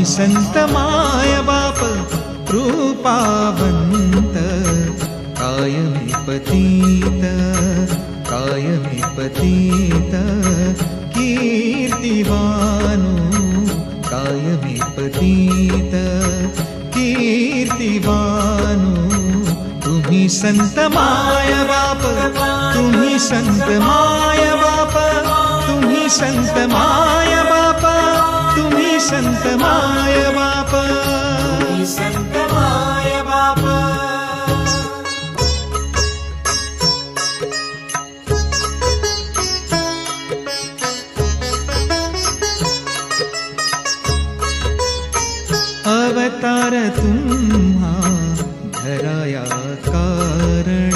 तुम्ही संत माय बाप कृपावंत, कायमी पतित कायमी पतित कीर्तिवानो, कायमी पतित कीर्तिवानो। तुम्ही संत माय बाप, तुम्ही संत माय बाप, तुम्ही संत माय बाप, तुम्ही संत माय बाप, तुम्ही संत माय बाप। अवतार तुम्हा धराया कारण,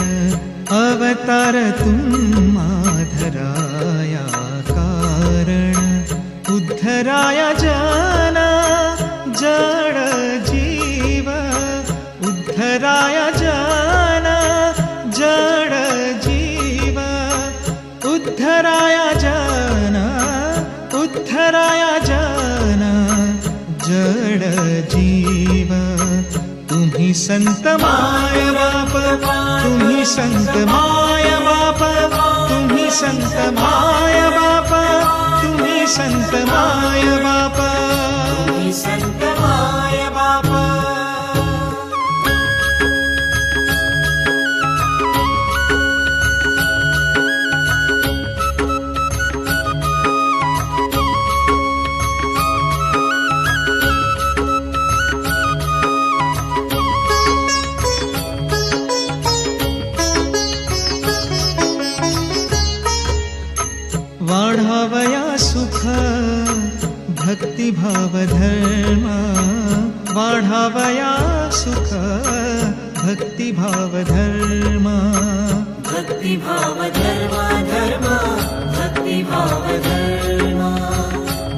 अवतार तुम्हा धराया कारण, उद्धराया जन जड जीव, उद्धराया जन जड जीव, उद्धराया जन, उद्धराया जन जड जीव। तुम्ही संत माय बाप, तुम्ही संत माय बाप, तुम्ही संत माय बाप, तुम्ही संत माय बाप, तुम्ही संत माय बाप। वाढावया सुख भक्तिभाव धर्म, वाढावया सुख भक्तिभाव धर्म, भक्तिभाव धर्म धर्म, भक्तिभाव धर्म,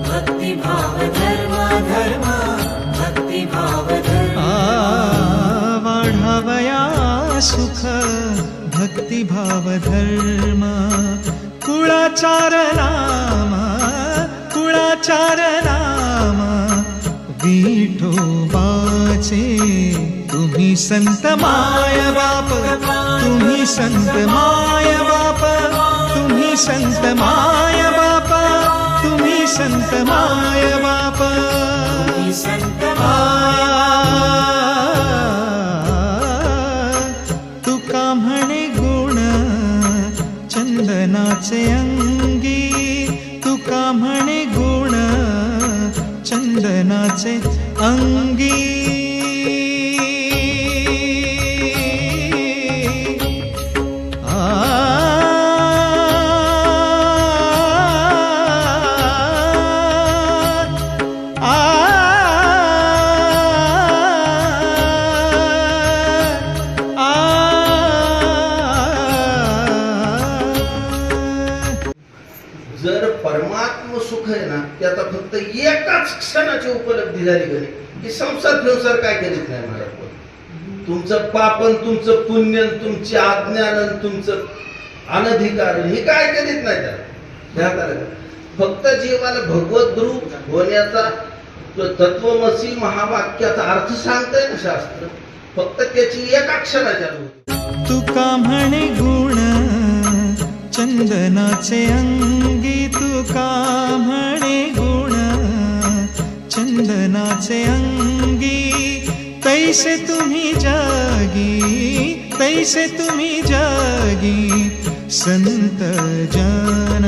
भक्तिभाव धर्म धर्म, भक्तिभाव धर्म। वाढावया सुख भक्तिभाव धर्म, कुळाचार नाम, कुळाचार नाम विठोबाचे। तुम्ही संत माय बाप, तुम्ही संत माय बाप, तुम्ही संत माय बाप, तुम्ही संत माय बाप, तुम्ही संत माय तुका म्हणे गुण चंदनाचे अंगी, तुका म्हणे गुण चंदनाचे अंगी। जर परमात्म सुख आहे ना, त्याचा फक्त एकाच क्षणाची उपलब्धी झाली कधी की संसार संसार काय करीत नाही महाराज। तुमचं पापन, तुमचं पुण्यन, तुमची अज्ञान, तुमचं अनधिकार हे काय करीत नाही त्याला। फक्त जीवाला भगवत रूप होण्याचा तत्वमसी महावाक्याचा अर्थ सांगतंय ना शास्त्र, फक्त त्याची एका क्षणाच्या तुका म्हणे गुण चंदनाचे अंगी, तुका म्हणे गुण चंदनाचे अंगी। तैसे तुम्ही जागी, तैसे तुम्ही जागी संत जन